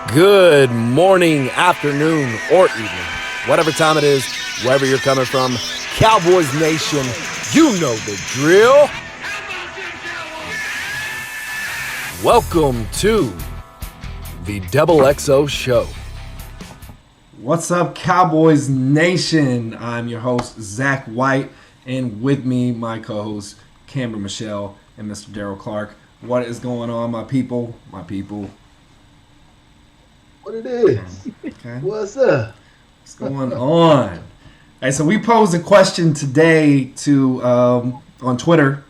Good morning, afternoon, or evening. Whatever time it is, wherever you're coming from, Cowboys Nation, you know the drill. Welcome to the Double XO Show. What's up, Cowboys Nation? I'm your host, Zach White, and with me, my co-hosts, Cameron Michelle and Mr. Daryl Clark. What is going on, my people? What it is? Okay. What's up? What's going on? Hey, so we posed a question today to on Twitter.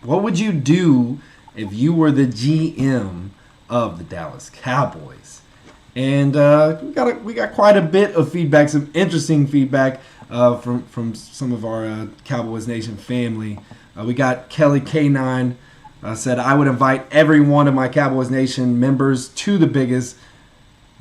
What would you do if you were the GM of the Dallas Cowboys? And we got quite a bit of feedback, some interesting feedback from some of our Cowboys Nation family. We got Kelly K9 said, I would invite every one of my Cowboys Nation members to the biggest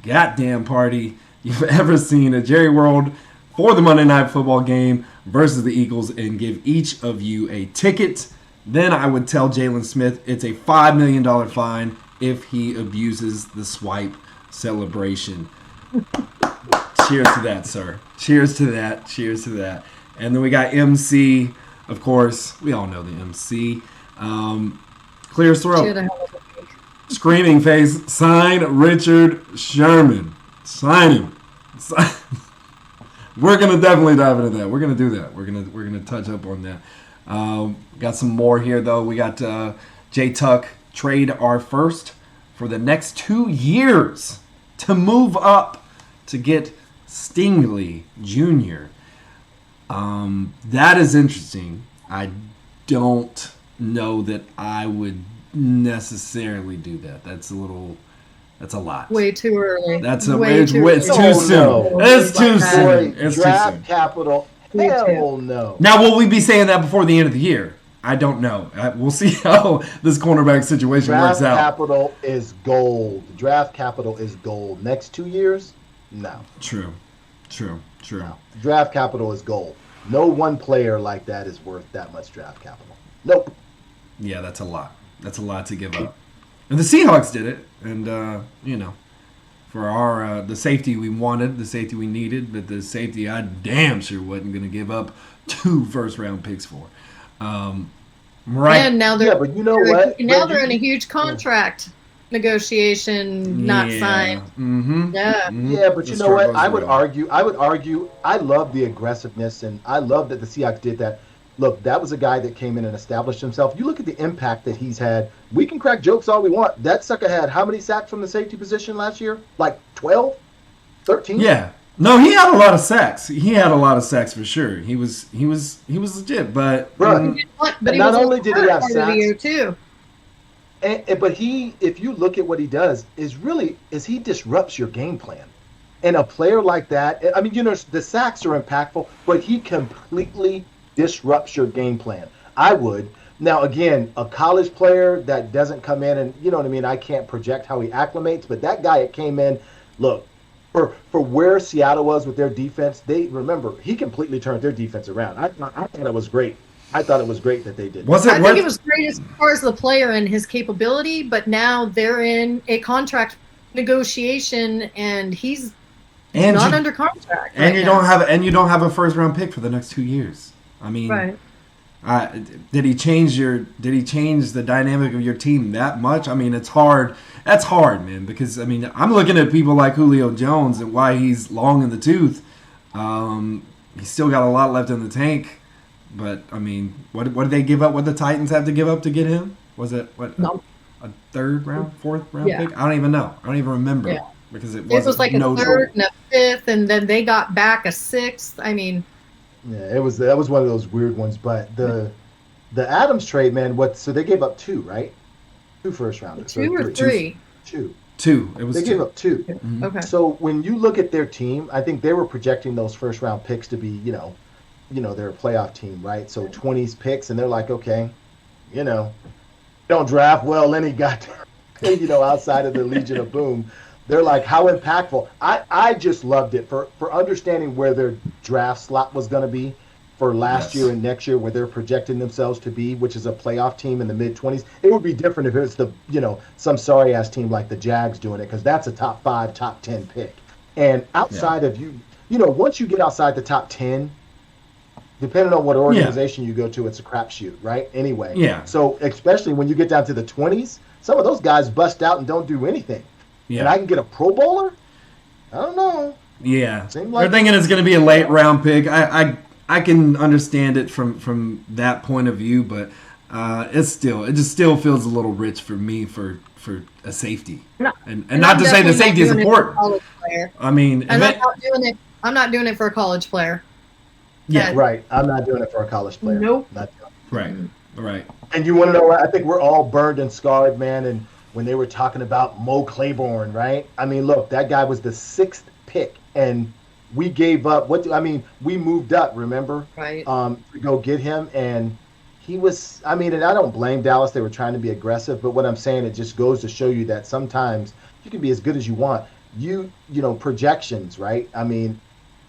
goddamn party you've ever seen at Jerry World for the Monday Night Football game versus the Eagles and give each of you a ticket. Then I would tell Jalen Smith it's a $5 million fine if he abuses the swipe celebration. Cheers to that, sir. Cheers to that. Cheers to that. And then we got MC, of course. We all know the MC. Clear his throat. Screaming face. Sign Richard Sherman. Sign him. We're gonna definitely dive into that. We're gonna do that. We're gonna touch up on that. Got some more here though. We got J Tuck trade our first for the next 2 years to move up to get Stingley Jr. That is interesting. I don't know that I would necessarily do that. That's a lot. Way too early. It's way too early. soon. No. It's too soon. It's too Draft soon. capital. Me Hell no. Now, will we be saying that before the end of the year? I don't know. We'll see how this cornerback situation Draft works out. capital is gold. Draft capital is gold. Next 2 years? No. True. No. Draft capital is gold. No one player like that is worth that much draft capital. Nope. Yeah, that's a lot. That's a lot to give up. And the Seahawks did it. And, for our the safety we wanted, the safety we needed, but the safety I damn sure wasn't going to give up 2 first-round picks for. Right. And now they're but you know what? Now they're in a huge contract negotiation, not signed. Mm-hmm. Yeah. Mm-hmm. Yeah, but you know what? I would well. argue. I love the aggressiveness, and I love that the Seahawks did that. Look, that was a guy that came in and established himself. You look at the impact that he's had. We can crack jokes all we want. That sucker had how many sacks from the safety position last year? Like 12? 13? Yeah. No, he had a lot of sacks. He had a lot of sacks for sure. He was legit, but Bro, But not only did he have part of the year sacks, too. but he, if you look at what he does, is he disrupts your game plan. And a player like that, I mean, the sacks are impactful, but he completely disrupts your game plan. I would. Now, again, a college player that doesn't come in and, you know what I mean, I can't project how he acclimates, but that guy that came in, look, for where Seattle was with their defense, he completely turned their defense around. I thought it was great. I thought it was great that they did. I think it was great as far as the player and his capability, but now they're in a contract negotiation and he's not under contract. And you don't have a first round pick for the next 2 years. I mean, right. Did he change the dynamic of your team that much? I mean, it's hard. That's hard, man, because I mean, I'm looking at people like Julio Jones and why he's long in the tooth. He's still got a lot left in the tank, but I mean, what did they give up? What the Titans have to give up to get him? Was it a third round, fourth round pick? I don't even know. I don't even remember because it was like a third and a fifth, and then they got back a sixth. I mean. Yeah, that was one of those weird ones, but the Adams trade, man. So they gave up 2, right? 2 first rounders. 2 or 3? 2. 2. It was. They 2. gave up 2. Mm-hmm. Okay. So when you look at their team, I think they were projecting those first round picks to be, they're a playoff team, right? So 20s picks, and they're like, okay, don't draft well any goddamn, outside of the Legion of Boom. They're like, how impactful. I just loved it for understanding where their draft slot was going to be. for last Yes. year and next year where they're projecting themselves to be, which is a playoff team in the mid-20s. It would be different if it was some sorry-ass team like the Jags doing it, because that's a top 5, top 10 pick. And outside of once you get outside the top 10, depending on what organization you go to, it's a crapshoot, right? Anyway. Yeah. So especially when you get down to the 20s, some of those guys bust out and don't do anything. Yeah. And I can get a Pro Bowler? I don't know. Yeah. Seemed like- They're thinking it's going to be a late round pick. I can understand it from that point of view, but it just still feels a little rich for me for a safety. And not to say the safety is important. I mean, and I'm not doing it for a college player. Yeah. Right. I'm not doing it for a college player. Nope. Not doing it. Right. And you want to know what? I think we're all burned and scarred, man. And when they were talking about Mo Claiborne, right? I mean, look, that guy was the 6th pick, and we gave up. We moved up, remember? Right. To go get him, and he was. I mean, and I don't blame Dallas. They were trying to be aggressive, but what I'm saying, it just goes to show you that sometimes you can be as good as you want. Projections, right? I mean,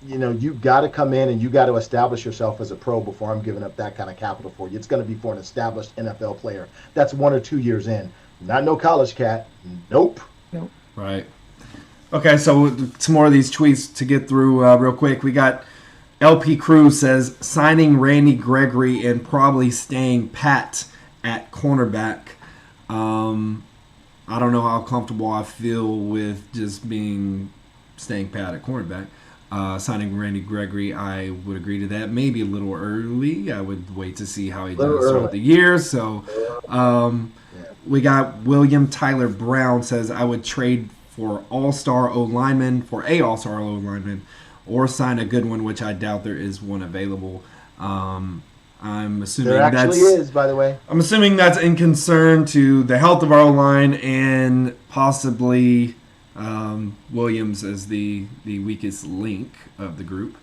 you got to come in and you got to establish yourself as a pro before I'm giving up that kind of capital for you. It's going to be for an established NFL player. That's 1 or 2 years in. Not no college cat. Nope. Right. Okay, so some more of these tweets to get through real quick. We got LP Cruz says, signing Randy Gregory and probably staying pat at cornerback. I don't know how comfortable I feel with just staying pat at cornerback. Signing Randy Gregory, I would agree to that. Maybe a little early. I would wait to see how he does throughout the year. So we got William Tyler Brown says, I would trade for all-star O-lineman, or sign a good one, which I doubt there is one available. I'm assuming there actually is, by the way. I'm assuming that's in concern to the health of our O-line and possibly Williams as the weakest link of the group.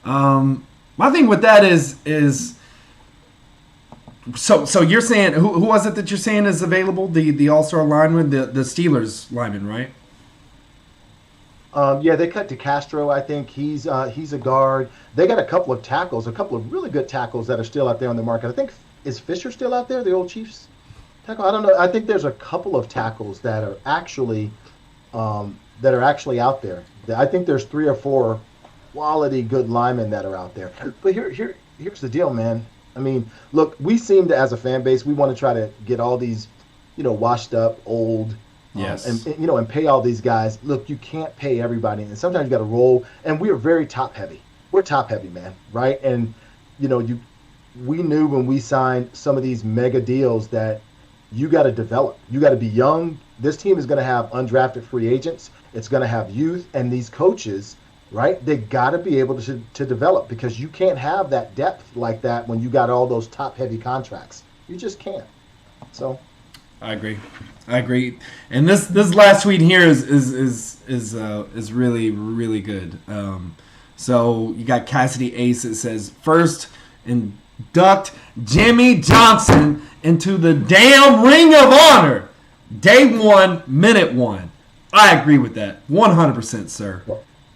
My thing with that is so you're saying who was it that you're saying is available? The all-star lineman, the Steelers lineman, right? They cut DeCastro. I think he's a guard. They got a couple of tackles, a couple of really good tackles that are still out there on the market. I think, is Fisher still out there, the old Chiefs tackle? I don't know. I think there's a couple of tackles that are actually out there. I think there's 3 or 4 quality good linemen that are out there. But here's the deal, man. I mean, look, we seem to, as a fan base, we want to try to get all these, washed up, old. Yes. And pay all these guys. Look, you can't pay everybody, and sometimes you got to roll. And we are very top heavy. We're top heavy, man, right? And we knew when we signed some of these mega deals that you got to develop. You got to be young. This team is going to have undrafted free agents. It's going to have youth, and these coaches, right? They got to be able to develop, because you can't have that depth like that when you got all those top heavy contracts. You just can't. So. I agree. And this last tweet here is really, really good. So you got Cassidy Ace that says, first induct Jimmy Johnson into the damn Ring of Honor. Day 1, minute 1. I agree with that. 100%, sir.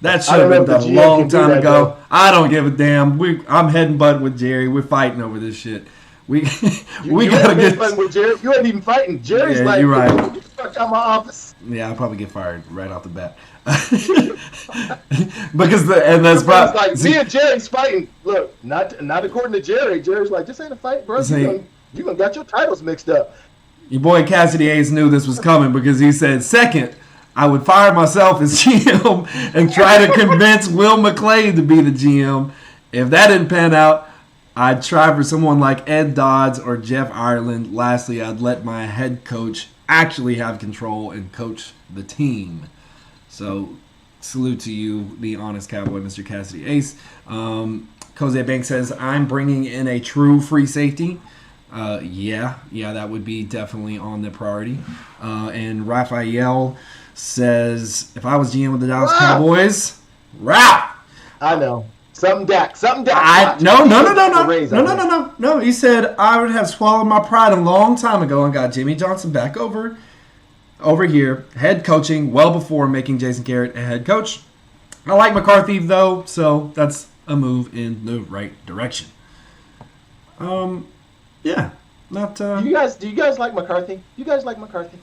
That should have been done a long time ago. I don't give a damn. I'm head and butt with Jerry. We're fighting over this shit. We gotta get. With Jerry. You ain't even fighting. Jerry's like, you're right. Get the fuck out of my office. Yeah, I'll probably get fired right off the bat. Because that's probably like me and Jerry's fighting. Look, not according to Jerry. Jerry's like, this ain't a fight, bro. You gonna got your titles mixed up. Your boy Cassidy Ace knew this was coming, because he said, second, I would fire myself as GM and try to convince Will McClay to be the GM. If that didn't pan out, I'd try for someone like Ed Dodds or Jeff Ireland. Lastly, I'd let my head coach actually have control and coach the team. So, salute to you, the honest cowboy, Mr. Cassidy Ace. Jose Banks says, I'm bringing in a true free safety. Yeah, that would be definitely on the priority. And Raphael says, if I was GM with the Dallas Cowboys, I know. Something Dak. No. He said, I would have swallowed my pride a long time ago and got Jimmy Johnson back over here, head coaching, well before making Jason Garrett a head coach. I like McCarthy, though, so that's a move in the right direction. Yeah, not. Do you guys like McCarthy? You guys like McCarthy?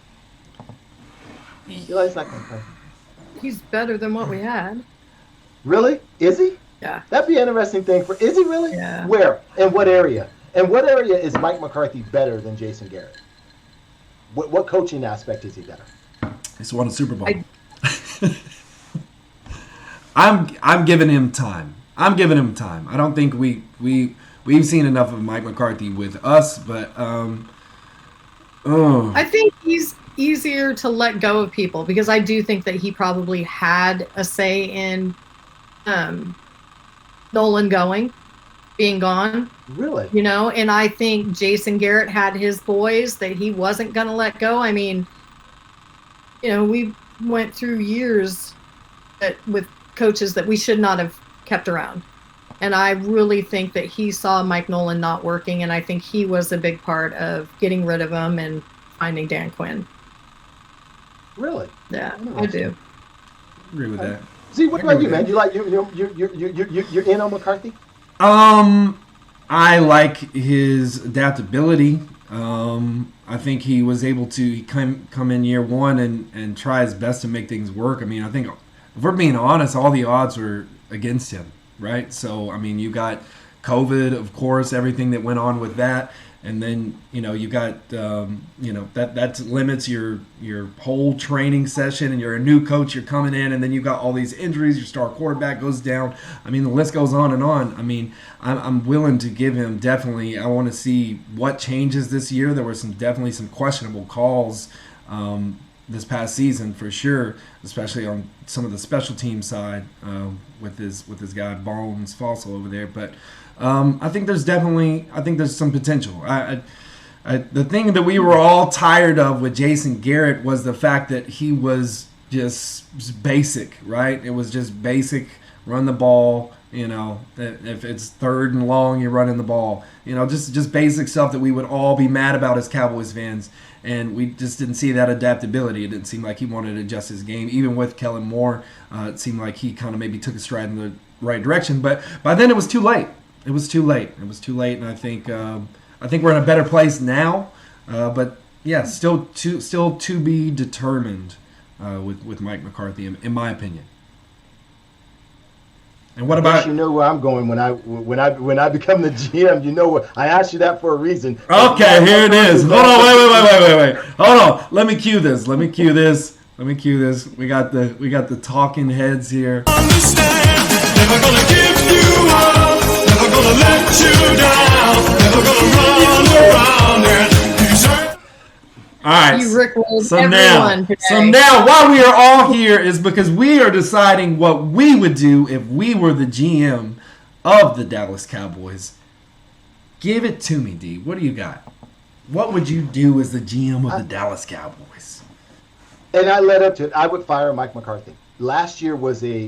You guys like McCarthy? He's better than what we had. Really? Is he? Yeah. That'd be an interesting thing. Is he really? Yeah. Where? In what area? In what area is Mike McCarthy better than Jason Garrett? What coaching aspect is he better? He's won a Super Bowl. I'm giving him time. I don't think we've seen enough of Mike McCarthy with us, but I think he's easier to let go of people because I do think that he probably had a say in Nolan being gone. Really? And I think Jason Garrett had his boys that he wasn't going to let go. I mean, we went through years with coaches that we should not have kept around. And I really think that he saw Mike Nolan not working, and I think he was a big part of getting rid of him and finding Dan Quinn. Really? Yeah, I do. Agree with that. See, what about you, man? You like you're in on McCarthy? I like his adaptability. I think he was able to come in year one and try his best to make things work. I mean, I think if we're being honest, all the odds were against him, right? So, I mean, you got COVID, of course, everything that went on with that. And then, you got, that limits your whole training session, and you're a new coach, you're coming in, and then you got all these injuries, your star quarterback goes down. I mean, the list goes on and on. I mean, I'm willing to give him definitely, I want to see what changes this year. There were definitely some questionable calls this past season for sure, especially on some of the special team side with his guy Bones Fossil over there. But I think there's some potential. The thing that we were all tired of with Jason Garrett was the fact that he was just basic, right? It was just basic, run the ball. If it's third and long, you're running the ball. Just basic stuff that we would all be mad about as Cowboys fans. And we just didn't see that adaptability. It didn't seem like he wanted to adjust his game. Even with Kellen Moore, it seemed like he kind of maybe took a stride in the right direction. But by then it was too late. And I think we're in a better place now. But yeah, still to be determined with Mike McCarthy, in my opinion. And what about? You know where I'm going when I become the GM. I asked you that for a reason. Okay, here it is. Hold on, wait. Hold on. Let me cue this. We got the talking heads here. Understand, never gonna give you up, never gonna let you down, never gonna run around and desert. All right. You rickrolled everyone today. So now, why we are all here is because we are deciding what we would do if we were the GM of the Dallas Cowboys. Give it to me, D. What do you got? What would you do as the GM of the Dallas Cowboys? And I led up to it. I would fire Mike McCarthy. Last year was a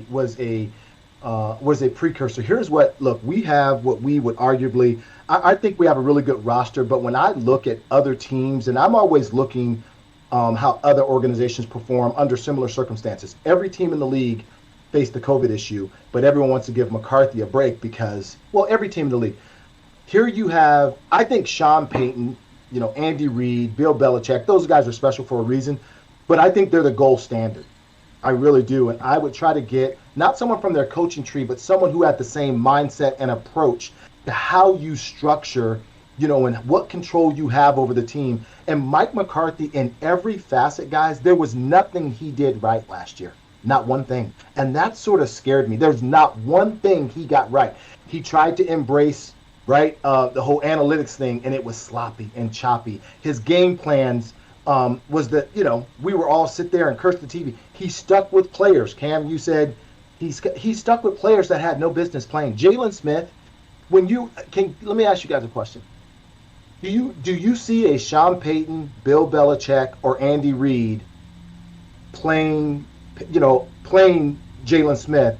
precursor. Here's we have what we would arguably. I think we have a really good roster, but when I look at other teams, and I'm always looking how other organizations perform under similar circumstances. Every team in the league faced the COVID issue, but everyone wants to give McCarthy a break because, every team in the league. Here you have, I think Sean Payton, Andy Reid, Bill Belichick, those guys are special for a reason, but I think they're the gold standard. I really do, and I would try to get not someone from their coaching tree, but someone who had the same mindset and approach to how you structure, and what control you have over the team. And Mike McCarthy, in every facet, guys, there was nothing he did right last year. Not one thing. And that sort of scared me. There's not one thing he got right. He tried to embrace, the whole analytics thing, and it was sloppy and choppy. His game plans was that, we were all sit there and curse the TV. He stuck with players. Cam, you said he stuck with players that had no business playing. Jalen Smith, let me ask you guys a question. Do you see a Sean Payton, Bill Belichick, or Andy Reid playing Jalen Smith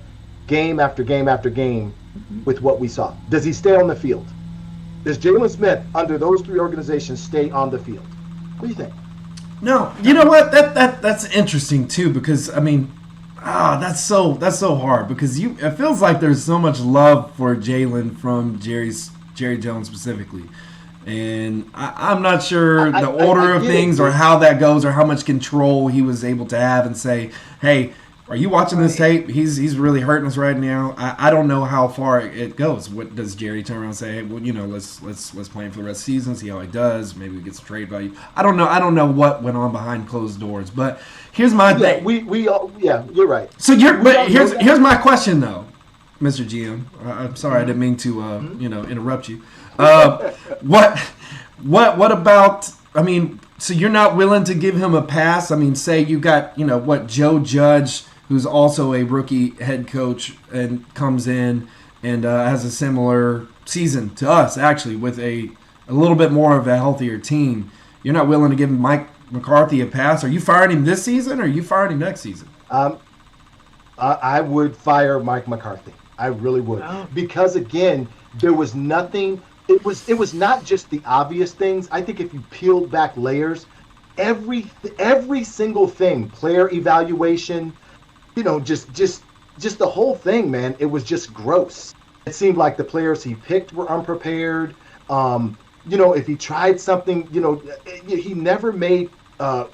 game after game after game with what we saw? Does he stay on the field? Does Jalen Smith, under those three organizations, stay on the field? What do you think? No, you know what? That's interesting too, because I mean, That's so hard because it feels like there's so much love for Jalen from Jerry Jones specifically, and I'm not sure the order of things or how that goes or how much control he was able to have and say, hey, are you watching this tape? He's really hurting us right now. I don't know how far it goes. What does Jerry turn around and say? Hey, well, let's play him for the rest of the season, see how he does. Maybe we get some trade value. I don't know what went on behind closed doors. But here's my thing. You're right. So here's my question though, Mr. GM. I'm sorry, I didn't mean to interrupt you. What about? I mean, so you're not willing to give him a pass? I mean, say you got Joe Judge, who's also a rookie head coach and comes in and has a similar season to us, actually, with a little bit more of a healthier team. You're not willing to give Mike McCarthy a pass? Are you firing him this season or are you firing him next season? I would fire Mike McCarthy. I really would. Wow. Because, again, there was nothing. It was not just the obvious things. I think if you peeled back layers, every single thing, player evaluation, just the whole thing, man, it was just gross. It seemed like the players he picked were unprepared. If he tried something, he never made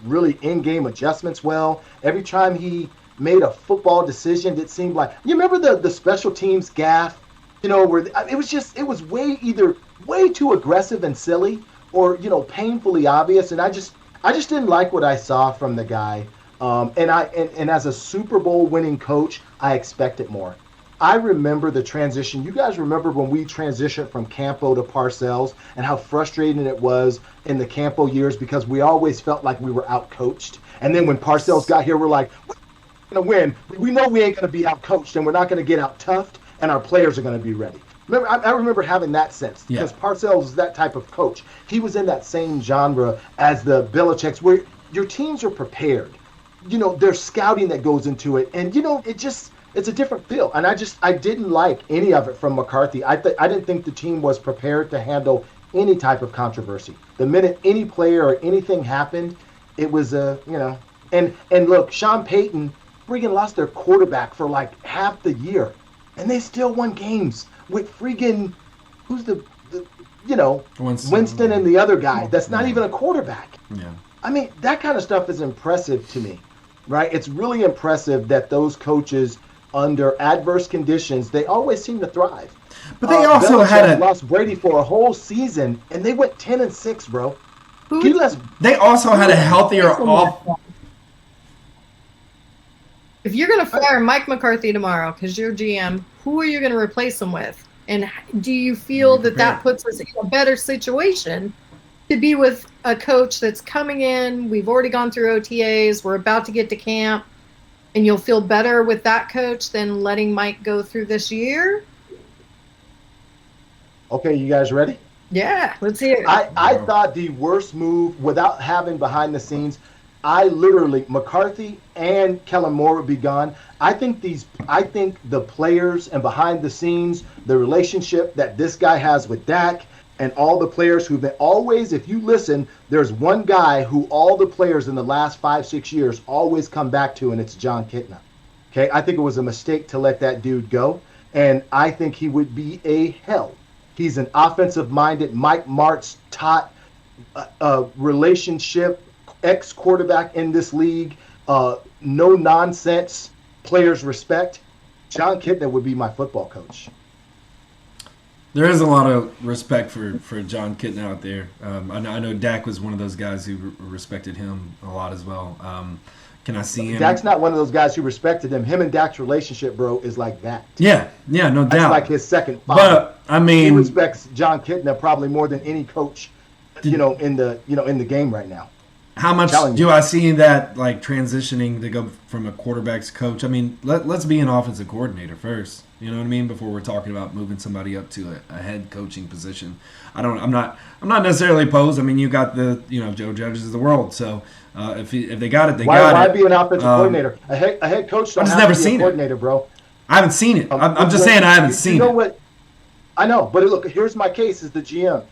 really in-game adjustments well. Every time he made a football decision, it seemed like, you remember the special teams gaffe, where it was way too aggressive and silly, or painfully obvious, and I just didn't like what I saw from the guy. And as a Super Bowl winning coach, I expected more. I remember the transition. You guys remember when we transitioned from Campo to Parcells and how frustrating it was in the Campo years because we always felt like we were outcoached. And then when Parcells got here, we're like, we're going to win. We know we ain't going to be outcoached and we're not going to get out-toughed and our players are going to be ready. Remember, I remember having that sense because Parcells is that type of coach. He was in that same genre as the Belichick's where your teams are prepared. There's scouting that goes into it. And, it's a different feel. And I didn't like any of it from McCarthy. I didn't think the team was prepared to handle any type of controversy. The minute any player or anything happened, it was and look, Sean Payton freaking lost their quarterback for like half the year. And they still won games with freaking who's Winston and the other guy that's not even a quarterback. Yeah. I mean, that kind of stuff is impressive to me, right? It's really impressive that those coaches under adverse conditions, they always seem to thrive. But they also lost Brady for a whole season, and they went 10-6, bro. They also had a healthier off. If you're going to fire Mike McCarthy tomorrow because you're GM, who are you going to replace him with? And do you feel that puts us in a better situation to be with a coach that's coming in? We've already gone through OTAs. We're about to get to camp. And you'll feel better with that coach than letting Mike go through this year? Okay, you guys ready? Yeah, let's hear it. I thought the worst move, without having behind the scenes, McCarthy and Kellen Moore would be gone. I think the players and behind the scenes, the relationship that this guy has with Dak and all the players who've been always, if you listen, there's one guy who all the players in the last 5-6 years always come back to, and it's John Kitna. Okay, I think it was a mistake to let that dude go, and I think he would be a hell. He's an offensive-minded, Mike Martz taught relationship, ex-quarterback in this league, no nonsense, players respect. John Kitna would be my football coach. There is a lot of respect for John Kitna out there. I know Dak was one of those guys who respected him a lot as well. Can I see him? Dak's not one of those guys who respected him. Him and Dak's relationship, bro, is like that. Yeah, no doubt. That's like his second father. But I mean, he respects John Kitna probably more than any coach, in the game right now. How much do I see that like transitioning to go from a quarterback's coach? I mean, let's be an offensive coordinator first. You know what I mean? Before we're talking about moving somebody up to a head coaching position. I'm not necessarily opposed. I mean, you got the Joe Judges of the world. So if they got it, why be an offensive coordinator? A head coach. I've just never seen coordinator, bro. I haven't seen it. I'm just saying I haven't seen it. You know what? I know, but look, here's my case as the GM.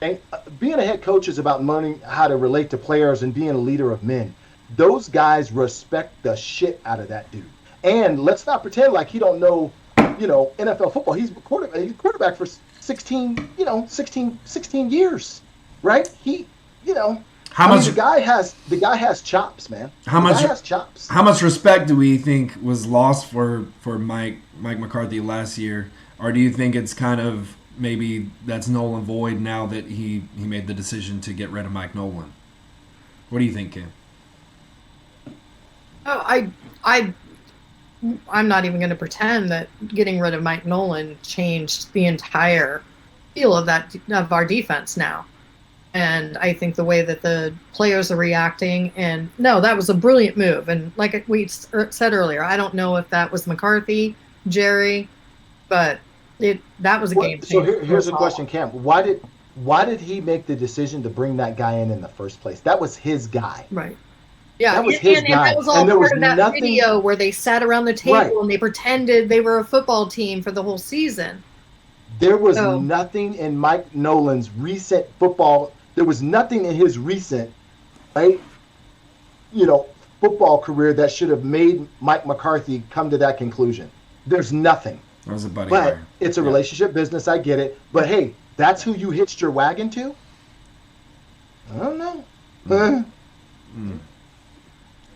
And being a head coach is about learning how to relate to players and being a leader of men. Those guys respect the shit out of that dude. And let's not pretend like he don't know, NFL football. He's quarterback for 16 years, right? The guy has chops, man. The guy has chops. How much respect do we think was lost for Mike McCarthy last year, or do you think it's kind of maybe that's null and void now that he made the decision to get rid of Mike Nolan? What do you think, Kim? Oh, I'm not even going to pretend that getting rid of Mike Nolan changed the entire feel of our defense now. And I think the way that the players are reacting, and no, that was a brilliant move. And like we said earlier, I don't know if that was McCarthy, Jerry, but that was a game changer. So here's a question, Cam. Why did he make the decision to bring that guy in the first place? That was his guy. Right. Yeah, that was his guy. And that was all part of that video where they sat around the table and they pretended they were a football team for the whole season. There was nothing in Mike Nolan's recent football. There was nothing in his recent, football career that should have made Mike McCarthy come to that conclusion. There's nothing. That was a buddy. But it's a relationship business. I get it. But hey, that's who you hitched your wagon to? I don't know.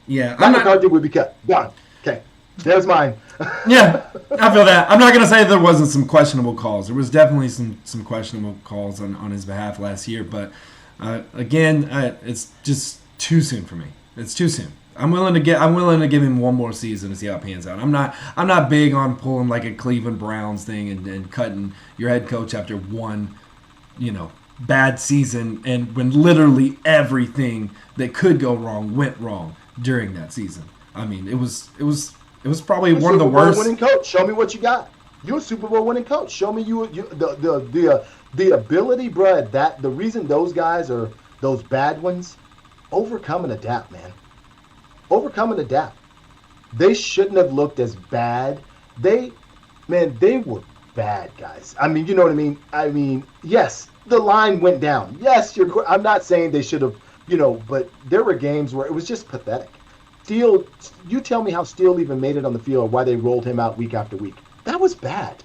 Yeah, McCarthy would be cut. Done. Okay, there's mine. Yeah, I feel that. I'm not going to say there wasn't some questionable calls. There was definitely some questionable calls on his behalf last year. But again, it's just too soon for me. It's too soon. I'm willing to give him one more season to see how it pans out. I'm not big on pulling like a Cleveland Browns thing and cutting your head coach after one, bad season, and when literally everything that could go wrong went wrong during that season. I mean, it was probably one of the worst. Winning coach, show me what you got. You're a Super Bowl winning coach. Show me the ability, Brad. That the reason those guys are those bad ones, overcome and adapt, man. Overcome and adapt. They shouldn't have looked as bad. They were bad guys. I mean, you know what I mean? I mean, yes, the line went down. Yes, I'm not saying they should have, but there were games where it was just pathetic. Steele, you tell me how Steele even made it on the field, why they rolled him out week after week. That was bad.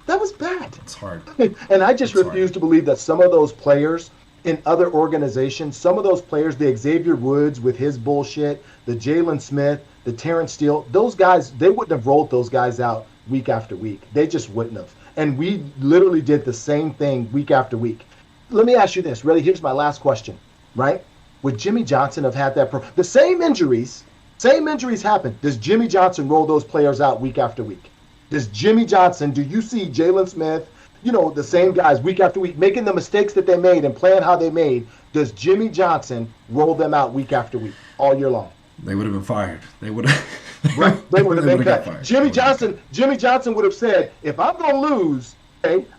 That was bad. It's hard. And I just refuse to believe that some of those players in other organizations, some of those players, the Xavier Woods with his bullshit, the Jalen Smith, the Terrence Steele, those guys, they wouldn't have rolled those guys out week after week. They just wouldn't have. And we literally did the same thing week after week. Let me ask you this. Ready? Here's my last question, right? Would Jimmy Johnson have had the same injuries happen? Does Jimmy Johnson roll those players out week after week? Do you see Jalen Smith, the same guys week after week making the mistakes that they made and playing how they made? Does Jimmy Johnson roll them out week after week all year long? They would have been fired. They would have. Right. They would have been cut. Jimmy Johnson would have said, if I'm going to lose,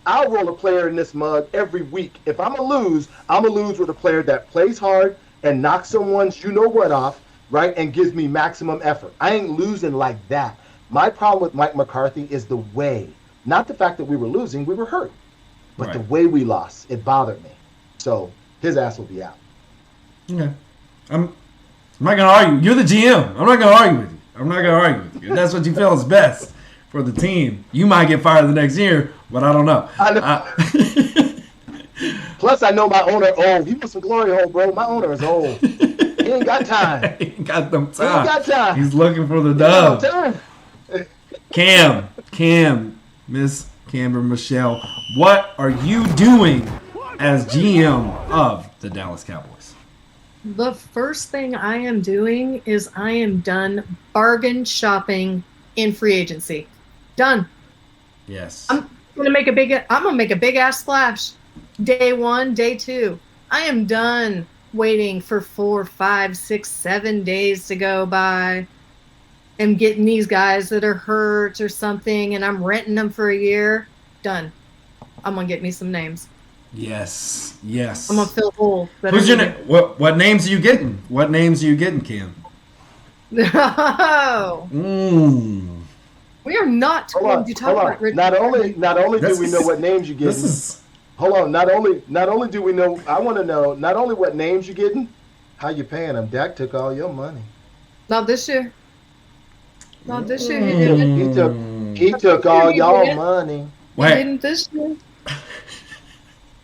I'll roll a player in this mug every week. If I'm going to lose with a player that plays hard and knocks someone's off, right, and gives me maximum effort. I ain't losing like that. My problem with Mike McCarthy is the way, not the fact that we were losing, we were hurt, but the way we lost, it bothered me. So his ass will be out. Okay. I'm not going to argue. You're the GM. I'm not going to argue with you. If that's what you feel is best for the team, you might get fired the next year, but I don't know. I know. Plus, I know my owner old. He wants some glory hole, bro. My owner is old. He ain't got time. He ain't got time. He's looking for the dub. Cam, Miss Camber Michelle, what are you doing as GM of the Dallas Cowboys? The first thing I am doing is I am done bargain shopping in free agency. Done. Yes. I'm gonna make a big ass splash. Day 1, day 2. I am done waiting for 4, 5, 6, 7 days to go by and getting these guys that are hurt or something and I'm renting them for a year. Done. I'm gonna get me some names. Yes. I'm gonna fill holes. Who's your name? What names are you getting? Cam? No. We are not going to talk about Richard. Not only do we know what names you're getting. Hold on. Not only do we know, I want to know not only what names you're getting, how you paying them. Dak took all your money. Not this year. Not this year. He didn't. He took all y'all didn't. money. He Wait. didn't this year.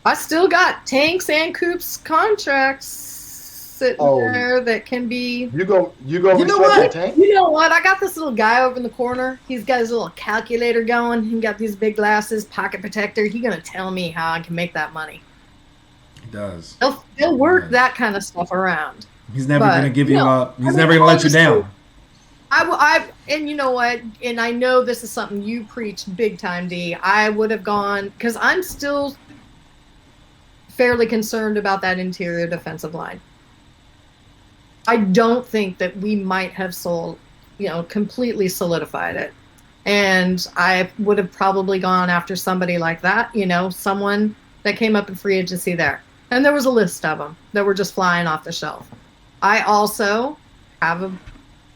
I still got Tanks and Coop's contracts sitting there that can be. You go You know reset what? the tank? You know what? I got this little guy over in the corner. He's got his little calculator going. He got these big glasses, pocket protector. He's gonna tell me how I can make that money. He does. He'll work that kind of stuff around. He's never But, going to give you no, up. He's I mean, never going to let you honestly, down. And you know what? And I know this is something you preach big time, D. I would have gone because I'm still fairly concerned about that interior defensive line. I don't think that we might have completely solidified it. And I would have probably gone after somebody like that, someone that came up in free agency there. And there was a list of them that were just flying off the shelf. I also have a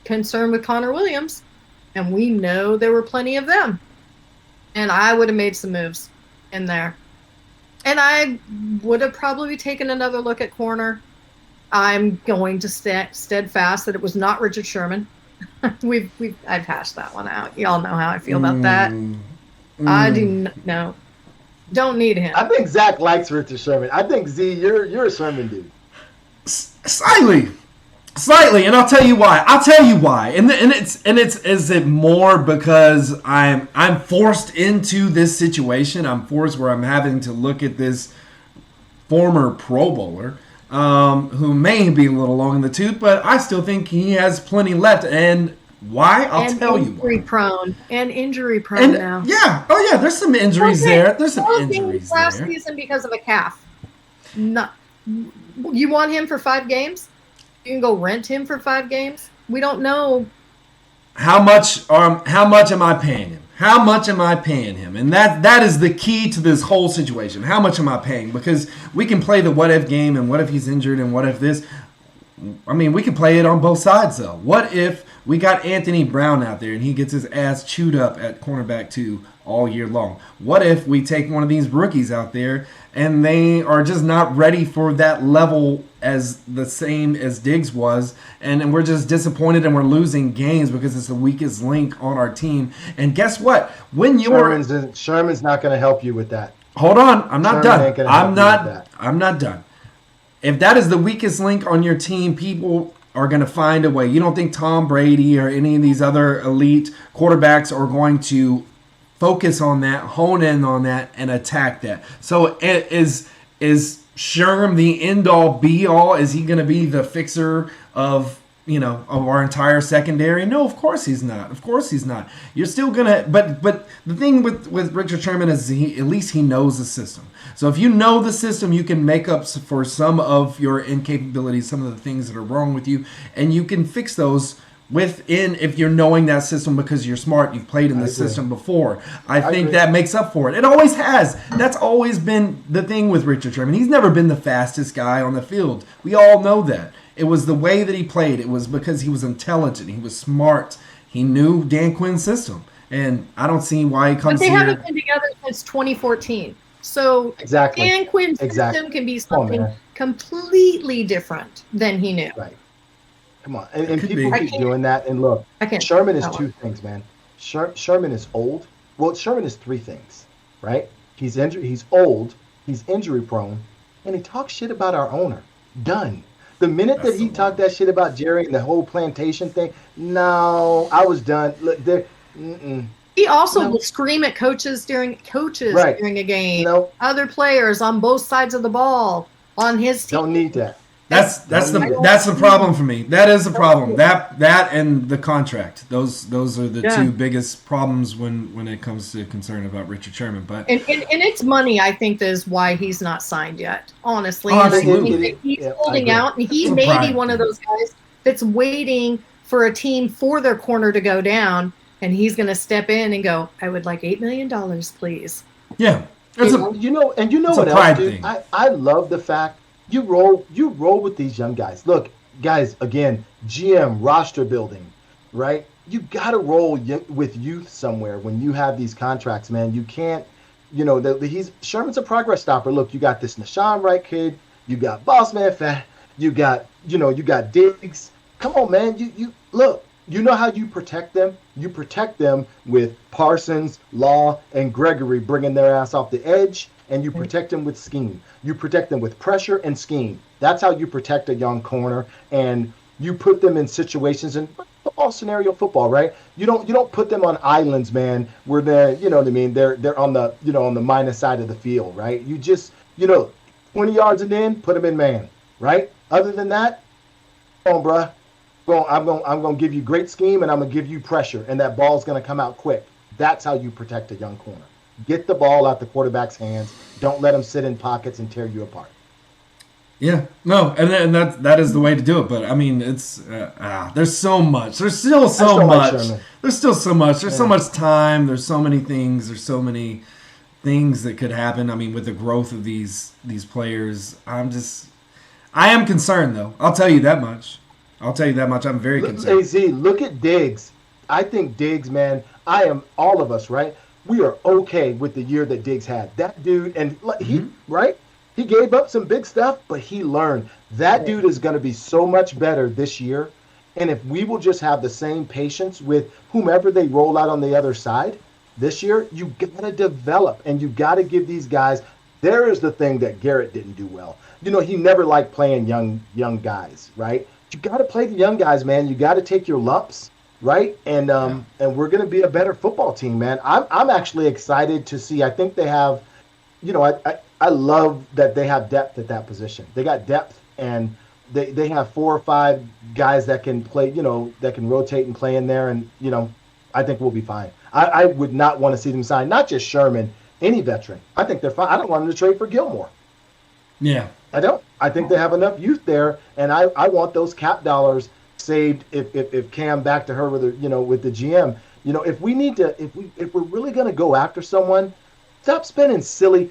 concern with Connor Williams, and we know there were plenty of them. And I would have made some moves in there. And I would have probably taken another look at corner. I'm going to steadfast that it was not Richard Sherman. I've hashed that one out. Y'all know how I feel about that. I do no. Don't need him. I think Zach likes Richard Sherman. I think Z, you're a Sherman dude. Slightly, and I'll tell you why. And is it more because I'm forced into this situation? I'm forced where I'm having to look at this former Pro Bowler who may be a little long in the tooth, but I still think he has plenty left. And why? I'll tell you why. Injury prone now. Yeah. Oh, yeah. There's some injuries there. There's some injuries last there. season because of a calf. No. You want him for 5 games? You can go rent him for 5 games? We don't know. How much am I paying him? How much am I paying him? And that is the key to this whole situation. How much am I paying? Because we can play the what if game and what if he's injured and what if this. I mean, we can play it on both sides, though. What if we got Anthony Brown out there and he gets his ass chewed up at cornerback 2 all year long? What if we take one of these rookies out there and they are just not ready for that level as the same as Diggs was, and we're just disappointed and we're losing games because it's the weakest link on our team? And guess what? When Sherman's not going to help you with that. Hold on, I'm not Sherman done. I'm not done. If that is the weakest link on your team, people are going to find a way. You don't think Tom Brady or any of these other elite quarterbacks are going to focus on that, hone in on that, and attack that? So is Sherm the end-all, be-all? Is he going to be the fixer of our entire secondary? No, of course he's not. You're still gonna, but the thing with Richard Sherman is at least he knows the system. So if you know the system, you can make up for some of your incapabilities, some of the things that are wrong with you, and you can fix those within, if you're knowing that system because you're smart, you've played in the system before. I think that makes up for it. It always has. That's always been the thing with Richard Sherman. He's never been the fastest guy on the field. We all know that. It was the way that he played. It was because he was intelligent. He was smart. He knew Dan Quinn's system. And I don't see why he comes here. But they haven't been together since 2014. So Exactly. Dan Quinn's system can be something completely different than he knew. Right. Come on. And people keep doing that. And look, Sherman is 2 things, man. Sherman is old. Well, Sherman is 3 things, right? He's injured. He's old. He's injury prone. And he talks shit about our owner. Done. The minute that he talked that shit about Jerry and the whole plantation thing, no, I was done. Look, he also will scream at coaches during a game. No. Other players on both sides of the ball on his team. Don't need that. That's the problem for me. That is the problem. That and the contract. Those are the 2 biggest problems when it comes to concern about Richard Sherman. But and it's money, I think, is why he's not signed yet. Honestly, absolutely. He's holding out, and he may be one of those guys that's waiting for a team for their corner to go down, and he's going to step in and go, "I would like $8 million, please." Yeah, you know what else, dude? I love the fact. You roll with these young guys. Look, guys, again, GM, roster building, right? You got to roll with youth somewhere when you have these contracts, man. You can't, Sherman's a progress stopper. Look, you got this Nashawn Wright kid. You got Bossman Fat. You got Diggs. Come on, man. You look, You know how you protect them? You protect them with Parsons, Law, and Gregory bringing their ass off the edge, and you protect them with scheme. You protect them with pressure and scheme. That's how you protect a young corner, and you put them in situations in football, scenario football, right? You don't put them on islands, man, where they're, you know what I mean, they're on the, on the minus side of the field, right? You just, 20 yards and in, put them in man, right? Other than that, come on, bruh. I'm going to give you great scheme, and I'm going to give you pressure, and that ball's going to come out quick. That's how you protect a young corner. Get the ball out the quarterback's hands. Don't let him sit in pockets and tear you apart. Yeah, no, and that is the way to do it. But I mean, it's there's so much. There's still so much. There's still so much. There's so much time. There's so many things. There's so many things that could happen. I mean, with the growth of these players, I am concerned though. I'll tell you that much. I'm very concerned. AZ, look at Diggs. I think Diggs, man, all of us, right? We are okay with the year that Diggs had. That dude, and right? He gave up some big stuff, but he learned. That dude is going to be so much better this year. And if we will just have the same patience with whomever they roll out on the other side this year, you got to develop, and you got to give these guys. There is the thing that Garrett didn't do well. He never liked playing young guys, right? You got to play the young guys, man. You got to take your lumps, right? And we're going to be a better football team, man. I'm actually excited to see. I think they have, I love that they have depth at that position. They got depth, and they have 4 or 5 guys that can play, that can rotate and play in there, and I think we'll be fine. I would not want to see them sign not just Sherman, any veteran. I think they're fine. I don't want them to trade for Gilmore. Yeah. I don't. I think they have enough youth there, and I want those cap dollars saved. If Cam, back to her with the GM, if we need to, if we're really going to go after someone, stop spending silly.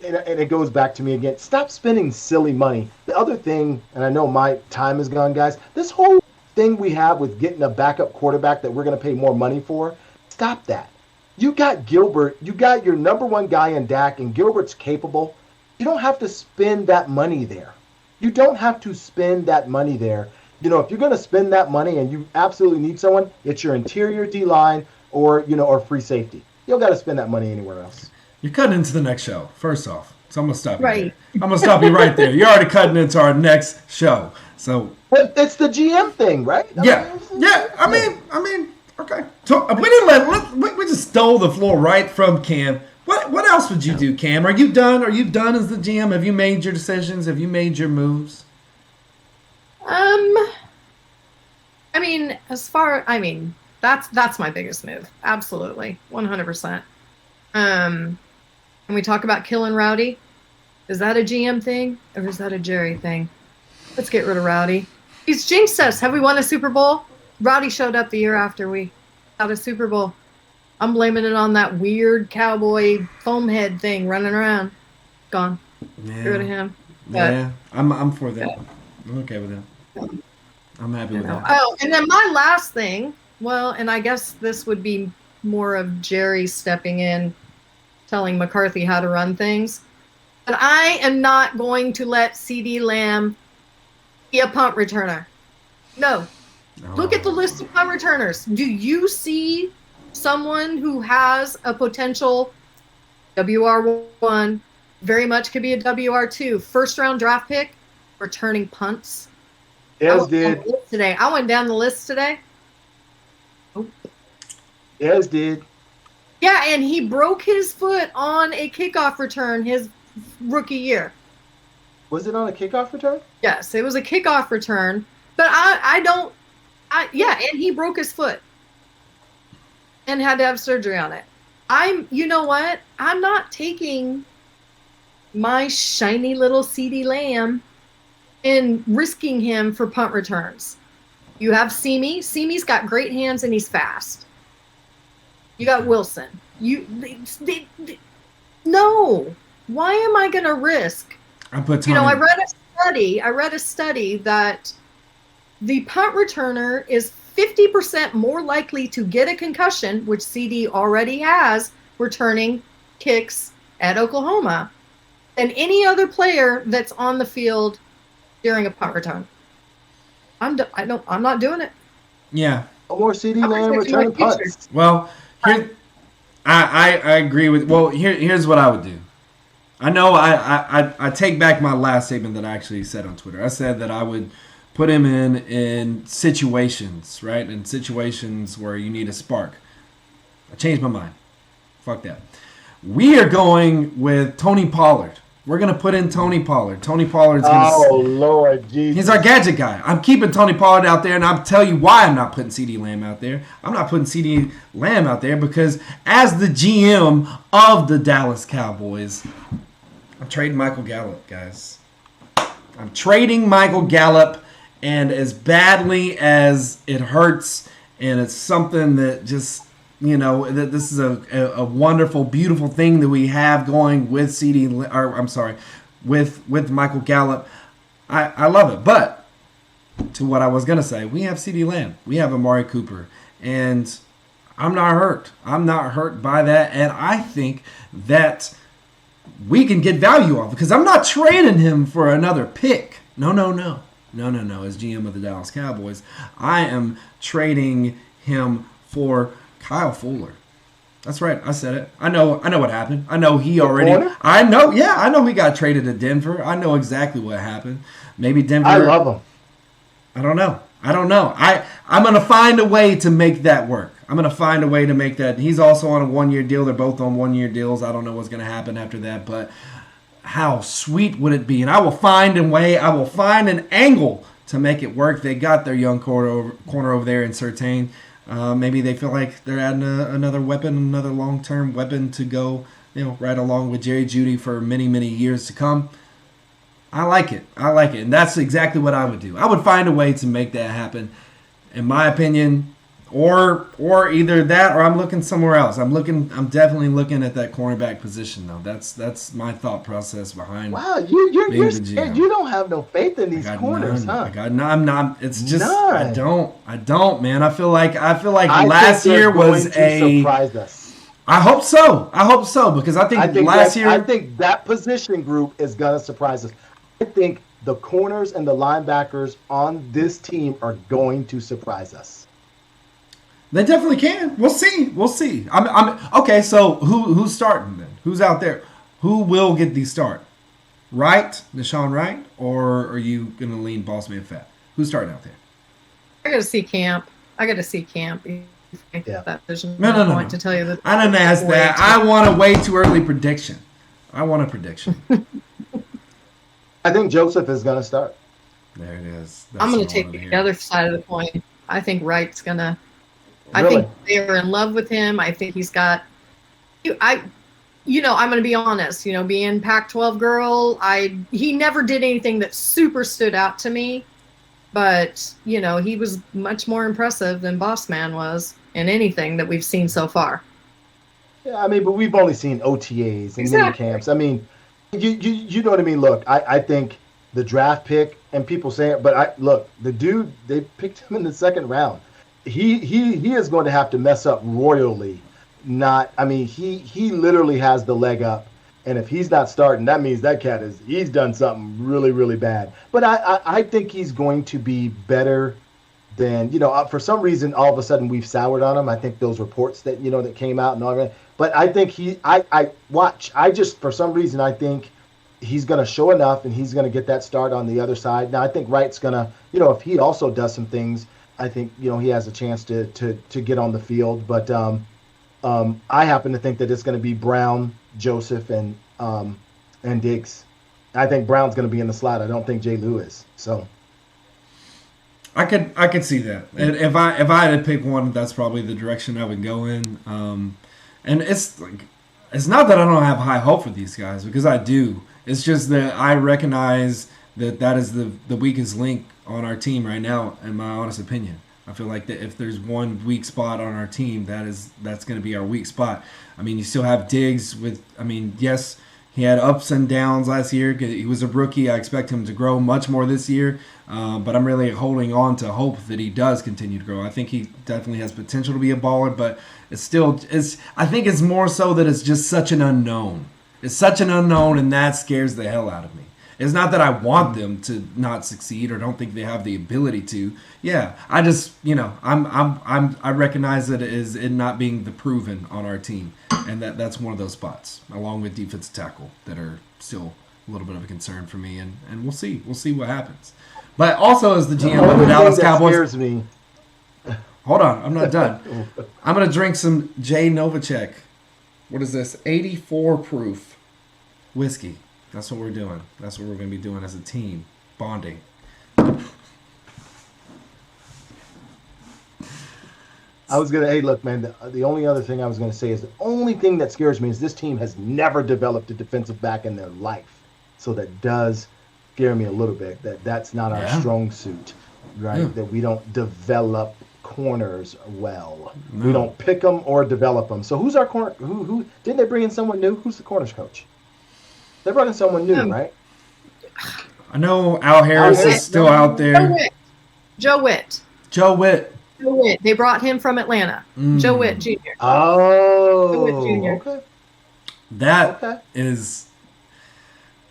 And it goes back to me again. Stop spending silly money. The other thing, and I know my time is gone, guys. This whole thing we have with getting a backup quarterback that we're going to pay more money for. Stop that. You got Gilbert. You got your number one guy in Dak, and Gilbert's capable. You don't have to spend that money there. You don't have to spend that money there. If you're going to spend that money and you absolutely need someone, it's your interior D-line or free safety. You don't got to spend that money anywhere else. You're cutting into the next show, first off. So I'm going to stop you right. there. I'm going to stop you right there. You're already cutting into our next show. So it's the GM thing, right? I mean, okay. So we just stole the floor right from Cam. What else would you do, Cam? Are you done? Are you done as the GM? Have you made your decisions? Have you made your moves? That's my biggest move. Absolutely. 100%. Can we talk about killing Rowdy? Is that a GM thing or is that a Jerry thing? Let's get rid of Rowdy. He's jinxed us. Have we won a Super Bowl? Rowdy showed up the year after we got a Super Bowl. I'm blaming it on that weird cowboy foam head thing running around. Gone. Yeah. Get rid of him. Yeah, I'm for that. Yeah. I'm okay with that. I'm happy with that. Oh, and then my last thing, and I guess this would be more of Jerry stepping in, telling McCarthy how to run things. But I am not going to let CeeDee Lamb be a punt returner. No. Look at the list of punt returners. Do you see someone who has a potential WR1, very much could be a WR2, first-round draft pick, returning punts? Today. I went down the list today. Yes, did. Yeah, and he broke his foot on a kickoff return his rookie year. Was it on a kickoff return? Yes, it was a kickoff return. But and he broke his foot and had to have surgery on it. You know what? I'm not taking my shiny little CeeDee Lamb and risking him for punt returns. You have Simi. Simi's got great hands and he's fast. You got Wilson. No. Why am I going to risk? I read a study that the punt returner is 50% more likely to get a concussion, which CD already has, returning kicks at Oklahoma, than any other player that's on the field during a punt return. I'm not doing it. Yeah. No more CD I'm Lamb protecting my returning future. punts. Well, here I agree with. Well, here's what I would do. I know I take back my last statement that I actually said on Twitter. I said that I would put him in situations, right? In situations where you need a spark. I changed my mind. Fuck that. We are going with Tony Pollard. We're gonna put in Tony Pollard. Tony Pollard's gonna. Oh Lord Jesus! He's our gadget guy. I'm keeping Tony Pollard out there, and I'll tell you why I'm not putting CD Lamb out there. I'm not putting CD Lamb out there because as the GM of the Dallas Cowboys, I'm trading Michael Gallup, guys. I'm trading Michael Gallup, and as badly as it hurts, and it's something that just, that this is a wonderful, beautiful thing that we have going with with Michael Gallup. I love it. But to what I was going to say, we have CD Lamb. We have Amari Cooper. And I'm not hurt. I'm not hurt by that. And I think that we can get value off because I'm not trading him for another pick. No. As GM of the Dallas Cowboys, I am trading him for Kyle Fuller. That's right. I said it. I know what happened. I know he already. I know he got traded to Denver. I know exactly what happened. Maybe Denver. I love him. I don't know. I'm gonna find a way to make that work. I'm gonna find a way to make that. He's also on a 1-year deal. They're both on 1-year deals. I don't know what's gonna happen after that, but how sweet would it be? And I will find a way. I will find an angle to make it work. They got their young corner over there in Surtain. Maybe they feel like they're adding another weapon, another long-term weapon to go, right along with Jerry Jeudy for many, many years to come. I like it, and that's exactly what I would do. I would find a way to make that happen, in my opinion, or either that, or I'm looking somewhere else. I'm definitely looking at that cornerback position, though. That's my thought process behind. Wow, you're scared. You don't have no faith in these corners, huh? I'm not. It's just None. I don't, man. I feel like last year was surprise us. I hope so because I think last year. I think that position group is gonna surprise us. I think the corners and the linebackers on this team are going to surprise us. They definitely can. We'll see. I'm okay. So who's starting then? Who's out there? Who will get the start? Wright, Deshaun Wright, or are you gonna lean Boss Man Fat? Who's starting out there? I got to see Camp. No. To tell you that I didn't ask that. I want a way too early prediction. I want a prediction. I think Joseph is going to start. There it is. I'm going to take the other side of the coin. I think Wright's going to. I Really? think they're in love with him. I think he's got. I'm going to be honest. Being Pac-12 girl, he never did anything that super stood out to me. But, he was much more impressive than Boss Man was in anything that we've seen so far. Yeah, but we've only seen OTAs and mini camps. You know what I mean? Look, I think the draft pick, and people say it, but the dude, they picked him in the second round. He is going to have to mess up royally. He literally has the leg up. And if he's not starting, that means that cat he's done something really, really bad. But I think he's going to be better than, for some reason, all of a sudden we've soured on him. I think those reports that, that came out and all that. But I think for some reason, I think he's going to show enough and he's going to get that start on the other side. Now, I think Wright's going to, if he also does some things, I think, he has a chance to get on the field. But I happen to think that it's going to be Brown, Joseph, and Diggs. I think Brown's going to be in the slot. I don't think Jay Lewis. So I could see that. And if I had to pick one, that's probably the direction I would go in. And it's not that I don't have high hope for these guys, because I do. It's just that I recognize that is the weakest link on our team right now, in my honest opinion. I feel like that if there's one weak spot on our team, that's going to be our weak spot. You still have Diggs yes, he had ups and downs last year. He was a rookie. I expect him to grow much more this year, but I'm really holding on to hope that he does continue to grow. I think he definitely has potential to be a baller, but I think it's more so that it's just such an unknown. It's such an unknown, and that scares the hell out of me. It's not that I want them to not succeed or don't think they have the ability to. Yeah, I just I recognize that it is it not being the proven on our team, and that's one of those spots, along with defensive tackle, that are still a little bit of a concern for me, and we'll see what happens. But also as the GM of the Dallas Cowboys, scares me. hold on, I'm not done. I'm gonna drink some J Novacek. What is this? 84 proof whiskey. That's what we're doing. That's what we're gonna be doing as a team, bonding. Hey, look, man, the only other thing I was gonna say is the only thing that scares me is this team has never developed a defensive back in their life, so that does scare me a little bit. That's not our strong suit, right? That we don't develop corners well. We don't pick them or develop them. So who's our corner? Who didn't they bring in someone new? Who's the corners coach? They brought in someone new, right? I know Al Harris is still out there. Joe Witt. Joe Witt. They brought him from Atlanta. Joe Witt Jr. Oh, Joe Witt Jr. Okay. That is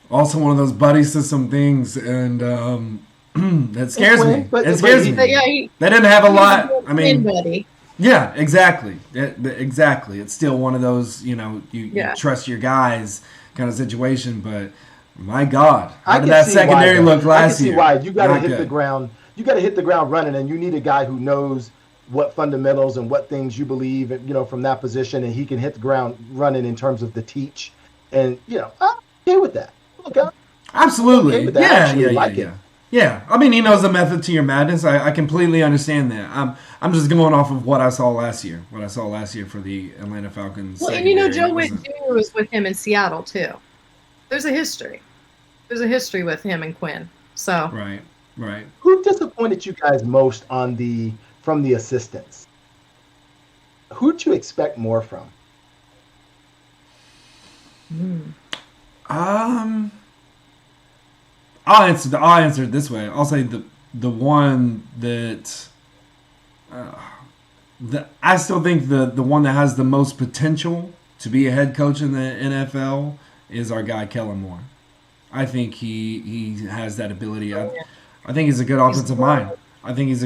also one of those buddy system things, and that scares me. It scares me. They didn't have a lot. I mean, yeah, exactly. Exactly. It's still one of those, you trust your guys kind of situation, but my God, how did that secondary look last year? I can see why. You got to hit the ground. You got to hit the ground running, and you need a guy who knows what fundamentals and what things you believe, from that position, and he can hit the ground running in terms of the teach. And I'm okay with that. Okay. Absolutely. Okay with that. Yeah. I mean, he knows the method to your madness. I completely understand that. I'm just going off of what I saw last year. What I saw last year for the Atlanta Falcons. Well, and Joe Witt Jr. was with him in Seattle too. There's a history. There's a history with him and Quinn. So. Right. Who disappointed you guys most from the assistants? Who'd you expect more from? I'll answer it this way. I'll say the one that I still think the one that has the most potential to be a head coach in the NFL is our guy Kellen Moore. I think he has that ability. I think he's a good offensive mind. I think he's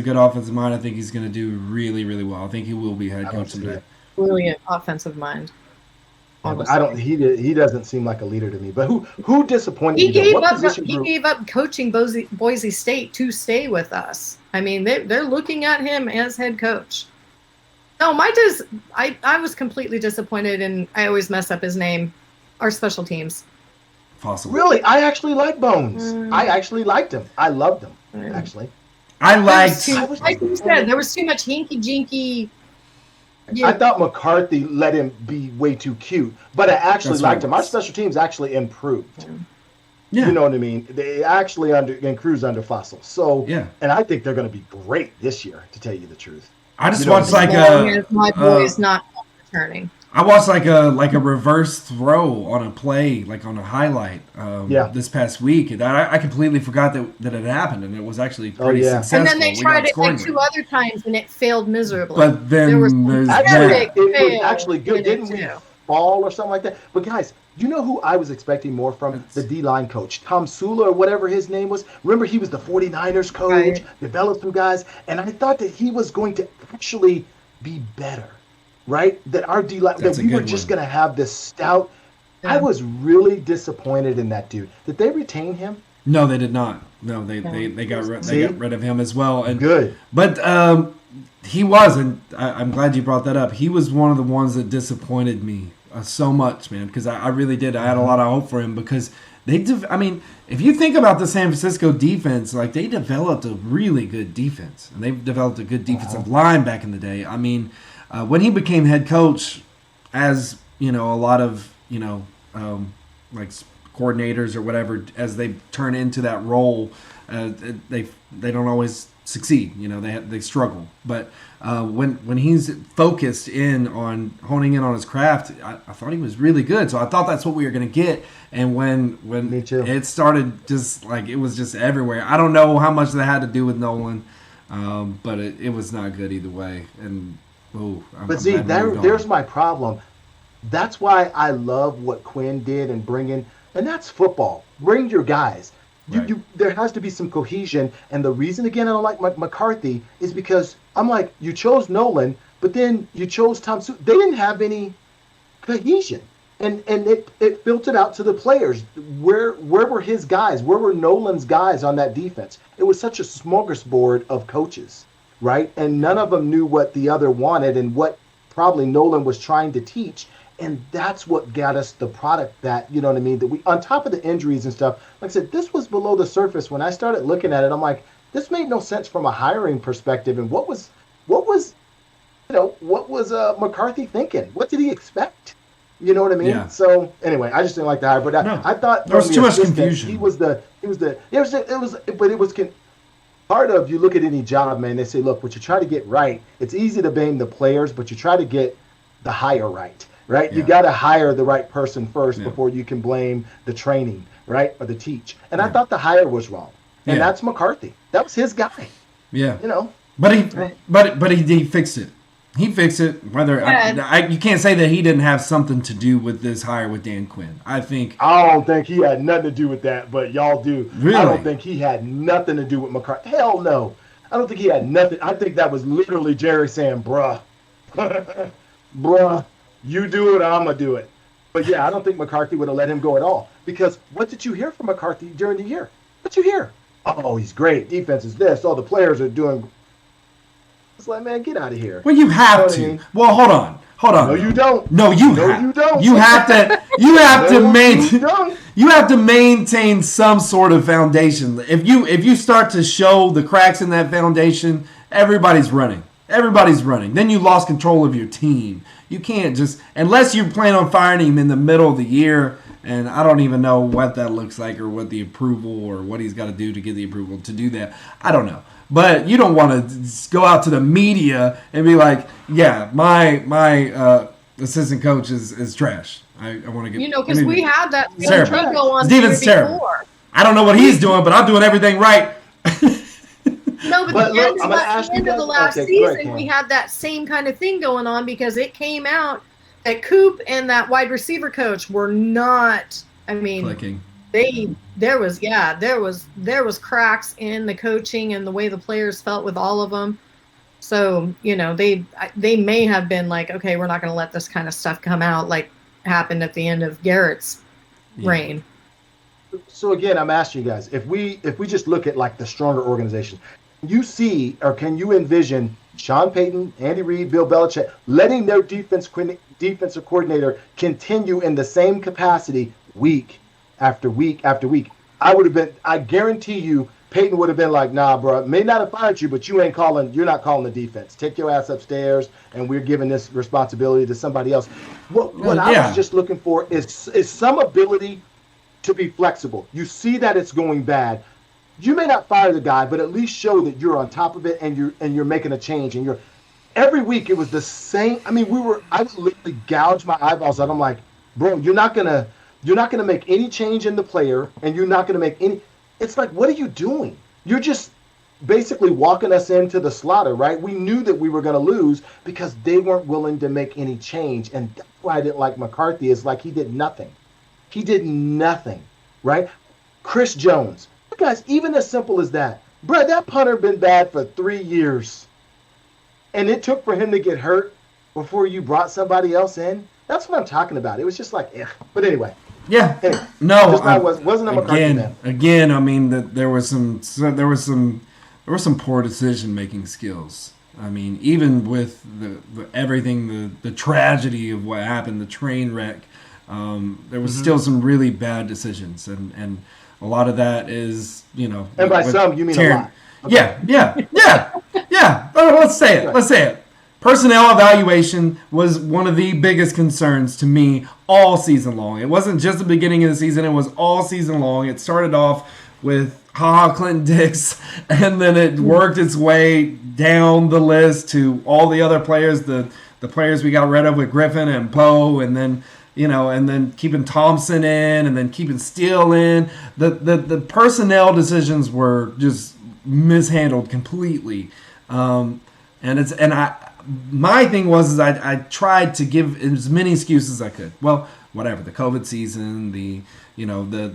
going to do really, really well. I think he will be head coach someday. Brilliant offensive mind. He doesn't seem like a leader to me. But who disappointed you? He gave up coaching Boise State to stay with us. I mean, they're looking at him as head coach. No, I was completely disappointed, and I always mess up his name. Our special teams. Possible. Really, I actually like Bones. I actually liked him. I loved him. Actually, like you said, there was too much hinky jinky. Yeah. I thought McCarthy let him be way too cute, but I actually liked him. Our special teams actually improved. Yeah. You know what I mean? They actually and Cruz under Fossil. So and I think they're going to be great this year, to tell you the truth. I just watched my boy is not returning. I watched like a reverse throw on a play, like on a highlight this past week. And I completely forgot that it happened, and it was actually pretty successful. And then they tried it like 2 other times, and it failed miserably. But then it was actually good. Didn't we fall or something like that? But guys, you know who I was expecting more from? The D-line coach, Tom Sula or whatever his name was. Remember, he was the 49ers coach, developed some guys, and I thought that he was going to actually be better. Right? That our D-line, that we were just going to have this stout. Yeah. I was really disappointed in that dude. Did they retain him? No, they did not. No, they got rid of him as well. And good. But he was, and I'm glad you brought that up. He was one of the ones that disappointed me so much, man, because I really did. I had a lot of hope for him because if you think about the San Francisco defense, like they developed a really good defense, and they've developed a good defensive line back in the day. I mean. When he became head coach, as a lot of like coordinators or whatever, as they turn into that role, they don't always succeed. They struggle. But when he's focused in on honing in on his craft, I thought he was really good. So I thought that's what we were going to get. And when it started, just like it was just everywhere. I don't know how much that had to do with Nolan, but it was not good either way. And there's my problem. That's why I love what Quinn did and bringing And that's football. Bring your guys. Right. There has to be some cohesion. And the reason, again, I don't like McCarthy is because I'm like, you chose Nolan, but then you chose Tom Su. They didn't have any cohesion. And it filtered out to the players. Where were his guys? Where were Nolan's guys on that defense? It was such a smorgasbord of coaches, right? And none of them knew what the other wanted and what probably Nolan was trying to teach. And that's what got us the product that, you know what I mean, that we, on top of the injuries and stuff, like I said, this was below the surface. When I started looking at it, I'm like, this made no sense from a hiring perspective. And what was McCarthy thinking? What did he expect? You know what I mean? Yeah. So anyway, I just didn't like the hire, but I thought there was from too the much assistant, confusion. Part of, you look at any job, man, they say, look, what you try to get right, it's easy to blame the players, but you try to get the hire right? Yeah. You got to hire the right person first Yeah. before you can blame the training, right? Or the teach. And I thought the hire was wrong. And Yeah. that's McCarthy. That was his guy, Yeah. you know? But he fixed it. He fixed it. Whether you can't say that he didn't have something to do with this hire with Dan Quinn. I think. I don't think he had nothing to do with that, but y'all do. Really? I don't think he had nothing to do with McCarthy. Hell no. I don't think he had nothing. I think that was literally Jerry saying, bruh, bruh, you do it, I'm going to do it. But yeah, I don't think McCarthy would have let him go at all. Because what did you hear from McCarthy during the year? What'd you hear? Oh, he's great. Defense is this. All the players are doing. It's like, man, get out of here. Well, you have You know what I to. mean? Well, hold on. No, you don't. No, you No, have. you don't. You have to. You have to No, maintain. you don't. You have to maintain some sort of foundation. If you start to show the cracks in that foundation, everybody's running. Everybody's running. Then you lost control of your team. You can't just, unless you plan on firing him in the middle of the year, and I don't even know what that looks like or what the approval or what he's got to do to get the approval to do that. I don't know. But you don't want to go out to the media and be like, yeah, my assistant coach is trash. I want to get, because we had that terrible. go on Steven's before. terrible. I don't know what he's doing, but I'm doing everything right. No, but But the look, end, I'm gonna ask you of the guys- last okay, go ahead, season, Cam. we had that same kind of thing going on because it came out that Coop and that wide receiver coach were not. I mean, Clicking. there was cracks in the coaching and the way the players felt with all of them. So they may have been like, okay, we're not going to let this kind of stuff come out like happened at the end of Garrett's reign. So again, I'm asking you guys, if we just look at like the stronger organizations, you see, or can you envision Sean Payton, Andy Reid, Bill Belichick letting their defensive coordinator continue in the same capacity week after week after week? I guarantee you, Peyton would have been like, nah, bro, may not have fired you, but you're not calling the defense. Take your ass upstairs, and we're giving this responsibility to somebody else. What I was just looking for is some ability to be flexible. You see that it's going bad. You may not fire the guy, but at least show that you're on top of it and you're making a change. And every week it was the same. I mean, I would literally gouge my eyeballs out. I'm like, bro, you're not gonna make any change in the player, and you're not gonna make any. It's like, what are you doing? You're just basically walking us into the slaughter, right? We knew that we were gonna lose because they weren't willing to make any change, and that's why I didn't like McCarthy. Is like he did nothing. He did nothing, right? Chris Jones. Guys, even as simple as that. Bro, that punter been bad for 3 years. And it took for him to get hurt before you brought somebody else in. That's what I'm talking about. It was just like, But anyway. Yeah. Anyway, No. wasn't a McCarthy man. Again, I mean that there was some poor decision making skills. I mean, even with the tragedy of what happened, the train wreck, there was still some really bad decisions, and a lot of that is, And by some, you mean a lot. Okay. Yeah. Let's say it. Personnel evaluation was one of the biggest concerns to me all season long. It wasn't just the beginning of the season; it was all season long. It started off with Clinton Dix, and then it worked its way down the list to all the other players, the players we got rid of with Griffin and Poe, and then and then keeping Thompson in, and then keeping Steele in. The personnel decisions were just mishandled completely. My thing was I tried to give as many excuses as I could. Well, whatever, the COVID season, the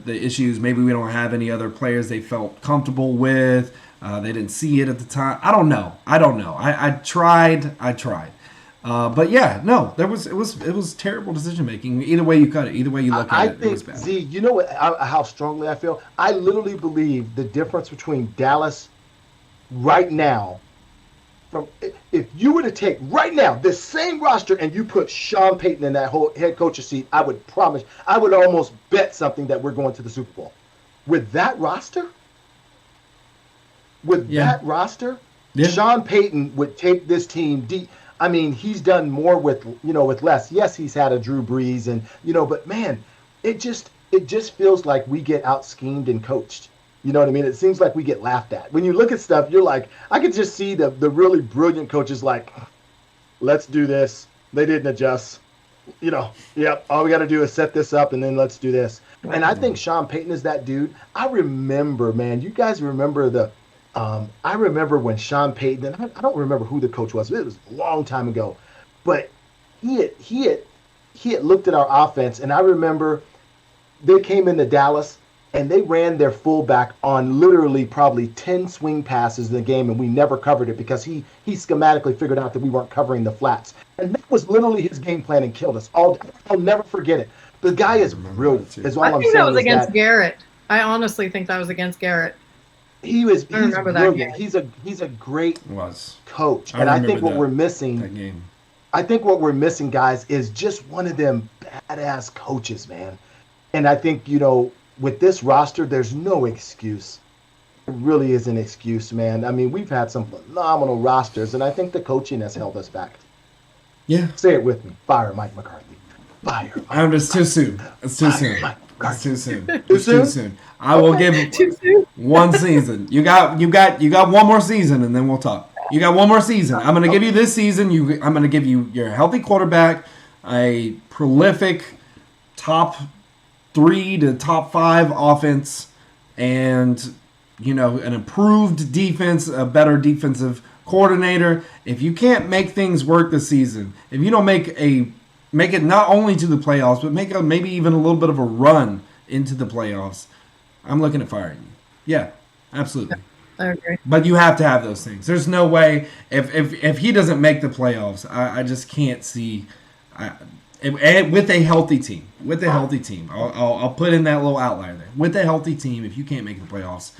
issues. Maybe we don't have any other players they felt comfortable with. They didn't see it at the time. I don't know. I tried. But yeah, no, it was terrible decision making. Either way you cut it, either way you look at it, it was bad. Z, you know how strongly I feel? I literally believe the difference between Dallas right now, if you were to take right now this same roster and you put Sean Payton in that whole head coach's seat, I would almost bet something that we're going to the Super Bowl. With that roster, Sean Payton would take this team deep. I mean, he's done more with less. Yes, he's had a Drew Brees but man, it just feels like we get out schemed and coached. You know what I mean? It seems like we get laughed at. When you look at stuff, you're like, I could just see the really brilliant coaches like, let's do this. They didn't adjust. All we got to do is set this up and then let's do this. And I think Sean Payton is that dude. I remember, man, you guys remember I remember when Sean Payton, and I don't remember who the coach was. It was a long time ago. But he had looked at our offense, and I remember they came into Dallas, and they ran their fullback on literally probably 10 swing passes in the game, and we never covered it because he schematically figured out that we weren't covering the flats. And that was literally his game plan and killed us. I'll never forget it. The guy is brilliant. Is all I'm saying. I think that was against Garrett. I honestly think that was against Garrett. He's brilliant. He's a great coach. And I think what we're missing, guys, is just one of them badass coaches, man. And I think, with this roster, there's no excuse. It really is an excuse, man. I mean, we've had some phenomenal rosters, and I think the coaching has held us back. Yeah. Say it with me. Fire Mike McCarthy. Fire. It's too soon. It's too soon. It's too soon. It's soon? too soon. I will give one season. You got one more season, and then we'll talk. You got one more season. I'm going to give you this season. I'm going to give you your healthy quarterback, a prolific top 3 to top 5 offense, and an improved defense, a better defensive coordinator. If you can't make things work this season, if you don't make it not only to the playoffs, but maybe even a little bit of a run into the playoffs, I'm looking at firing you. Yeah, absolutely. I agree. But you have to have those things. There's no way if he doesn't make the playoffs, I just can't see. With a healthy team, I'll put in that little outlier there. With a healthy team, if you can't make the playoffs,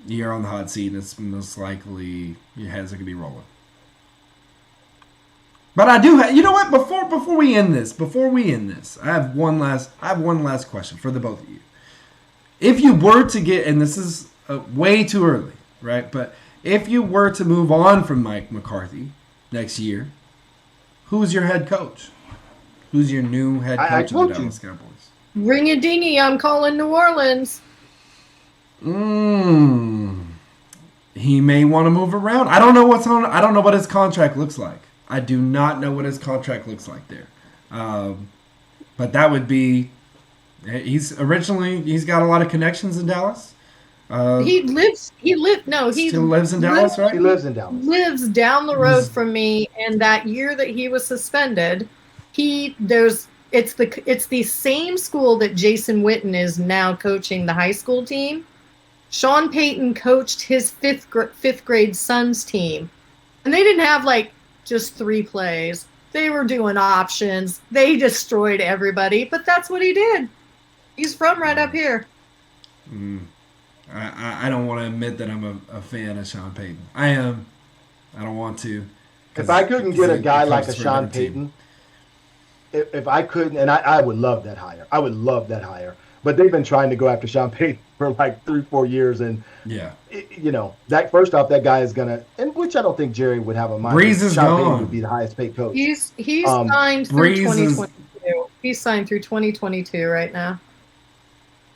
you're on the hot seat, and it's most likely your heads are gonna be rolling. But I do. You know what? Before we end this, I have one last question for the both of you. If you were to get, and this is way too early, right? But if you were to move on from Mike McCarthy next year, who's your head coach? Who's your new head coach of the Dallas Cowboys? Ring a dingy, I'm calling New Orleans. He may want to move around. I don't know what his contract looks like. I do not know what his contract looks like there. But that would be. He's got a lot of connections in Dallas. He still lives in Dallas, right? He lives in Dallas. Lives down the road from me, and that year that he was suspended, it's the same school that Jason Witten is now coaching the high school team. Sean Payton coached his fifth grade son's team, and they didn't have just 3 plays. They were doing options. They destroyed everybody, but that's what he did. He's from right up here. I don't want to admit that I'm a fan of Sean Payton. I am. I don't want to. If I couldn't get a guy like a Sean Payton, if I couldn't, and I would love that hire. But they've been trying to go after Sean Payton for 3-4 years, and that first off, that guy is gonna, and which I don't think Jerry would have a mind. Breeze is Sean gone. Payton would be the highest paid coach. He's signed through 2022. He's signed through 2022 right now.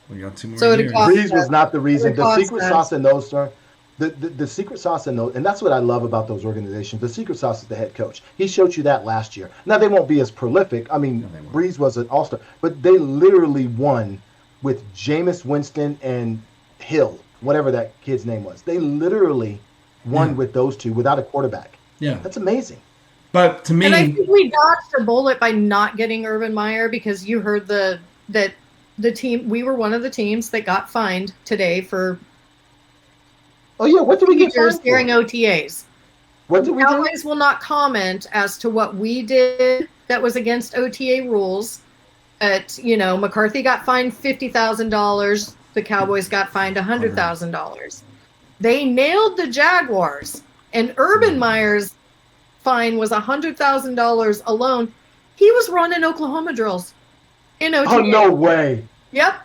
We got 2 more So years. Breeze was not the reason. The secret sauce in those, the secret sauce in those, and that's what I love about those organizations. The secret sauce is the head coach. He showed you that last year. Now they won't be as prolific. I mean, Breeze was an all-star, but they literally won with Jameis Winston and Hill, whatever that kid's name was. They literally won with those two without a quarterback. Yeah, that's amazing. But to me, and I think we dodged a bullet by not getting Urban Meyer because you heard that the team, we were one of the teams that got fined today for Oh yeah, what did we get fined during for? OTAs. What did we do? Cowboys will not comment as to what we did that was against OTA rules. But McCarthy got fined $50,000. The Cowboys got fined $100,000. They nailed the Jaguars, and Urban Meyer's fine was $100,000 alone. He was running Oklahoma drills in OTA. Oh no way! Yep.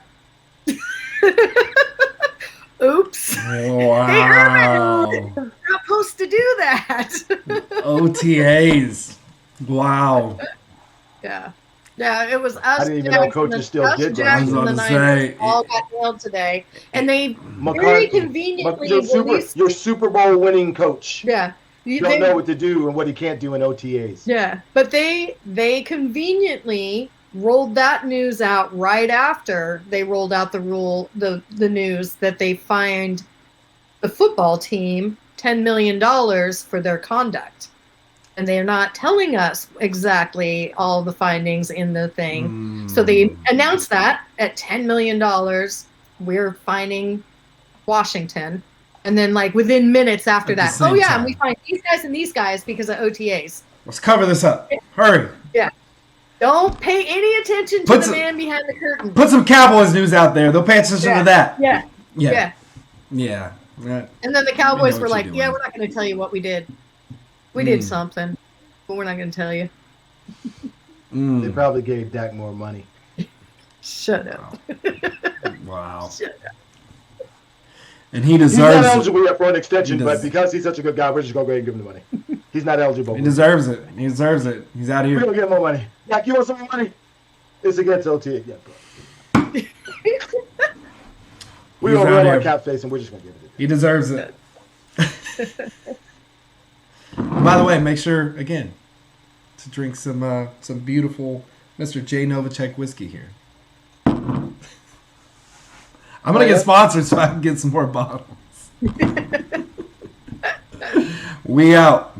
Oops. wow. Hey, Urban, you're not supposed to do that. OTAs. Wow. Yeah. Yeah, it was us. I didn't even know coaches still did that. Jackson, I was the about to Niners say, all got nailed today, and they very McCarthy, conveniently your Super Bowl winning coach. Yeah, Don't know what to do and what he can't do in OTAs. Yeah, but they conveniently rolled that news out right after they rolled out the news that they fined the football team $10 million for their conduct. And they're not telling us exactly all the findings in the thing. So they announced that at $10 million, we're fining Washington. And then, like, within minutes after that, oh, yeah, and we find these guys because of OTAs. Let's cover this up. Hurry. Yeah. Don't pay any attention to the man behind the curtain. Put some Cowboys news out there. They'll pay attention to that. Yeah. And then the Cowboys were like, yeah, we're not going to tell you what we did. We did something, but we're not going to tell you. They probably gave Dak more money. Shut up. Wow. Shut up. And he deserves He's not eligible yet for an extension, but because he's such a good guy, we're just going to go ahead and give him the money. He's not eligible. He deserves it. He deserves it. He's out of here. We're going to get more money. Dak, you want some more money? It's against OTA. Yeah, bro. We're going to roll our cap face and we're just going to give it. He deserves it. By the way, make sure, again, to drink some beautiful Mr. J. Novacek whiskey here. I'm going to get sponsored so I can get some more bottles. We out.